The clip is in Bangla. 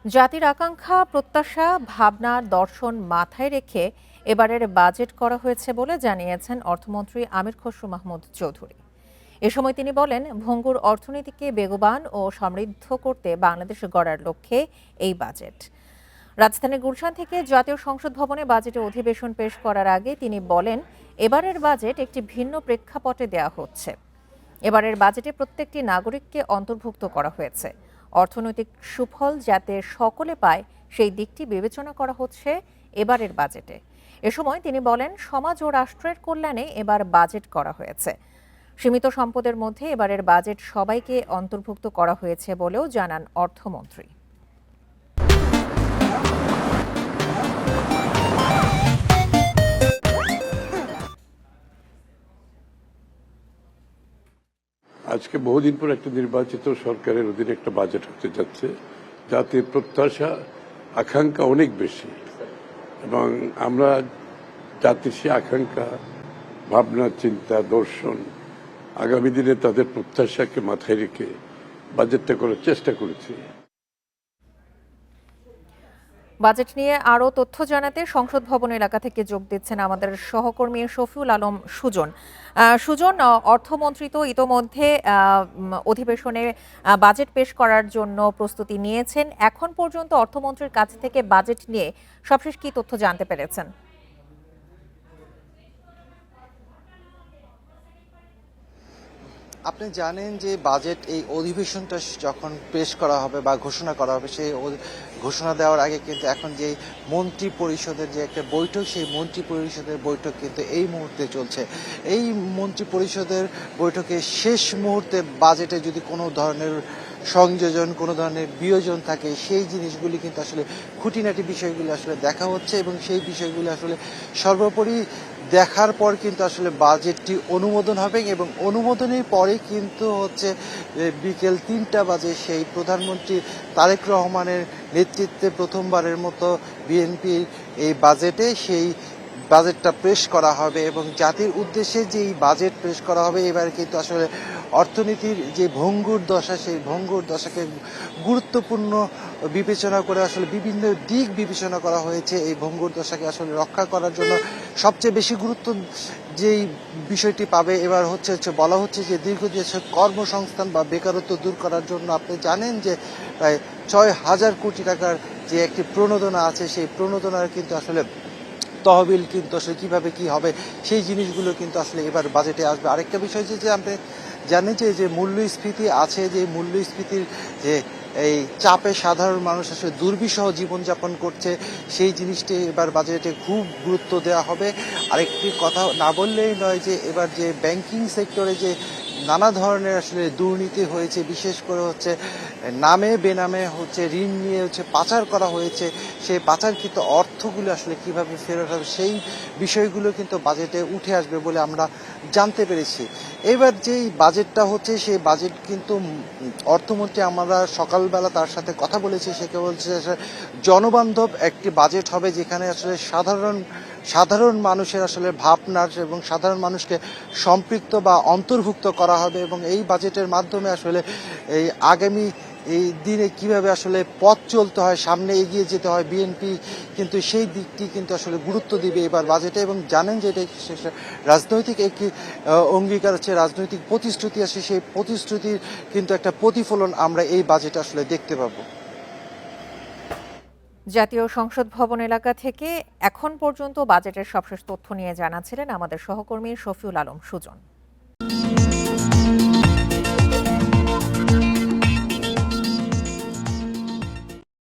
জাতির আকাঙ্ক্ষা, প্রত্যাশা, ভাবনা, দর্শন মাথায় রেখে এবারের বাজেট করা হয়েছে বলে জানিয়েছেন অর্থমন্ত্রী আমির খসরু মাহমুদ চৌধুরী। এ সময় তিনি বলেন, ভঙ্গুর অর্থনীতিকে বেগবান ও সমৃদ্ধ করতে বাংলাদেশ গড়ার লক্ষ্যে এই বাজেট। রাজধানীর গুলশান থেকে জাতীয় সংসদ ভবনে বাজেটে অধিবেশন পেশ করার আগে তিনি বলেন, এবারের বাজেট একটি ভিন্ন প্রেক্ষাপটে দেয়া হচ্ছে। এবারের বাজেটে প্রত্যেকটি নাগরিককে অন্তর্ভুক্ত করা হয়েছে। অর্থনৈতিক সুফল যাতে সকলে পায় সেই দিকটি বিবেচনা করা হচ্ছে এবারের বাজেটে। এ সময় তিনি বলেন, সমাজ ও রাষ্ট্রের কল্যাণে এবার বাজেট করা হয়েছে। সীমিত সম্পদের মধ্যে এবারের বাজেট সবাইকে অন্তর্ভুক্ত করা হয়েছে বলেও জানান অর্থমন্ত্রী। আজকে বহুদিন পর একটা নির্বাচিত সরকারের অধীনে একটা বাজেট হতে যাচ্ছে, যাতে প্রত্যাশা আকাঙ্ক্ষা অনেক বেশি, এবং আমরা জাতির সে আকাঙ্ক্ষা, ভাবনা, চিন্তা, দর্শন, আগামী দিনে তাদের প্রত্যাশাকে মাথায় রেখে বাজেটটা করার চেষ্টা করেছি। বাজেট নিয়ে আরও তথ্য জানাতে সংসদ ভবন এলাকা থেকে যোগ দিচ্ছেন আমাদের সহকর্মী শফিউল আলম সুজন। সুজন, অর্থমন্ত্রী তো ইতোমধ্যে অধিবেশনে বাজেট পেশ করার জন্য প্রস্তুতি নিয়েছেন। এখন পর্যন্ত অর্থমন্ত্রীর কাছ থেকে বাজেট নিয়ে সবশেষ কী তথ্য জানতে পেরেছেন? আপনি জানেন যে বাজেট এই অধিবেশনটা যখন পেশ করা হবে বা ঘোষণা করা হবে, সেই ঘোষণা দেওয়ার আগে কিন্তু এখন যে মন্ত্রী পরিষদের যে একটা বৈঠক, সেই মন্ত্রী পরিষদের বৈঠক কিন্তু এই মুহূর্তে চলছে। এই মন্ত্রী পরিষদের বৈঠকে শেষ মুহূর্তে বাজেটে যদি কোনো ধরনের সংযোজন, কোনো ধরনের বিয়োজন থাকে, সেই জিনিসগুলি কিন্তু আসলে খুঁটিনাটি বিষয়গুলি আসলে দেখা হচ্ছে, এবং সেই বিষয়গুলি আসলে সর্বোপরি দেখার পর কিন্তু আসলে বাজেটটি অনুমোদন হবে, এবং অনুমোদনের পরে কিন্তু হচ্ছে বিকেল ৩টা বাজে সেই প্রধানমন্ত্রী তারেক রহমানের নেতৃত্বে প্রথমবারের মতো বিএনপির এই বাজেটে সেই বাজেটটা পেশ করা হবে, এবং জাতির উদ্দেশ্যে যে এই বাজেট পেশ করা হবে, এবার কিন্তু আসলে অর্থনীতির যে ভঙ্গুর দশা, সেই ভঙ্গুর দশাকে গুরুত্বপূর্ণ বিবেচনা করে আসলে বিভিন্ন দিক বিবেচনা করা হয়েছে। এই ভঙ্গুর দশাকে আসলে রক্ষা করার জন্য সবচেয়ে বেশি গুরুত্ব যেই বিষয়টি পাবে এবার হচ্ছে বলা হচ্ছে যে দীর্ঘদিন কর্মসংস্থান বা বেকারত্ব দূর করার জন্য আপনি জানেন যে প্রায় ৬,০০০ কোটি টাকার যে একটি প্রণোদনা আছে, সেই প্রণোদনার কিন্তু আসলে তহবিল কিন্তু আসলে কীভাবে কী হবে সেই জিনিসগুলো কিন্তু আসলে এবার বাজেটে আসবে। আরেকটা বিষয় যে আপনি জানেন যে মূল্যস্ফীতি আছে, যে মূল্যস্ফীতির যে এই চাপে সাধারণ মানুষ আসলে দুর্বিষহ জীবনযাপন করছে, সেই জিনিসটি এবার বাজেটে খুব গুরুত্ব দেওয়া হবে। আরেকটি কথা না বললেই নয় যে এবার যে ব্যাংকিং সেক্টরে যে নানা ধরনের আসলে দুর্নীতি হয়েছে, বিশেষ করে হচ্ছে নামে বেনামে হচ্ছে ঋণ নিয়ে হচ্ছে পাচার করা হয়েছে, সেই পাচারকৃত অর্থগুলো আসলে কিভাবে ফেরত হবে সেই বিষয়গুলো কিন্তু বাজেটে উঠে আসবে বলে আমরা জানতে পেরেছি। এবার যেই বাজেটটা হচ্ছে, সেই বাজেট কিন্তু অর্থমন্ত্রী, আমরা সকালবেলা তার সাথে কথা বলেছি, সে বলছে জনবান্ধব একটি বাজেট হবে, যেখানে আসলে সাধারণ মানুষের আসলে ভাবনার এবং সাধারণ মানুষকে সম্পৃক্ত বা অন্তর্ভুক্ত করা হবে, এবং এই বাজেটের মাধ্যমে আসলে এই আগামী এই দিনে কিভাবে আসলে পথ চলতে হয়, সামনে এগিয়ে যেতে হয়, বিএনপি কিন্তু সেই দিকটি কিন্তু আসলে গুরুত্ব দিবে এবার বাজেটে। এবং জানেন যে এটা রাজনৈতিক একটি অঙ্গীকার আছে, রাজনৈতিক প্রতিশ্রুতি আছে, সেই প্রতিশ্রুতির কিন্তু একটা প্রতিফলন আমরা এই বাজেটে আসলে দেখতে পাবো। জাতীয় সংসদ ভবন এলাকা থেকে এখন পর্যন্ত বাজেটের সবশেষ তথ্য নিয়ে জানাচ্ছিলেন আমাদের সহকর্মী শফিউল আলম সুজন।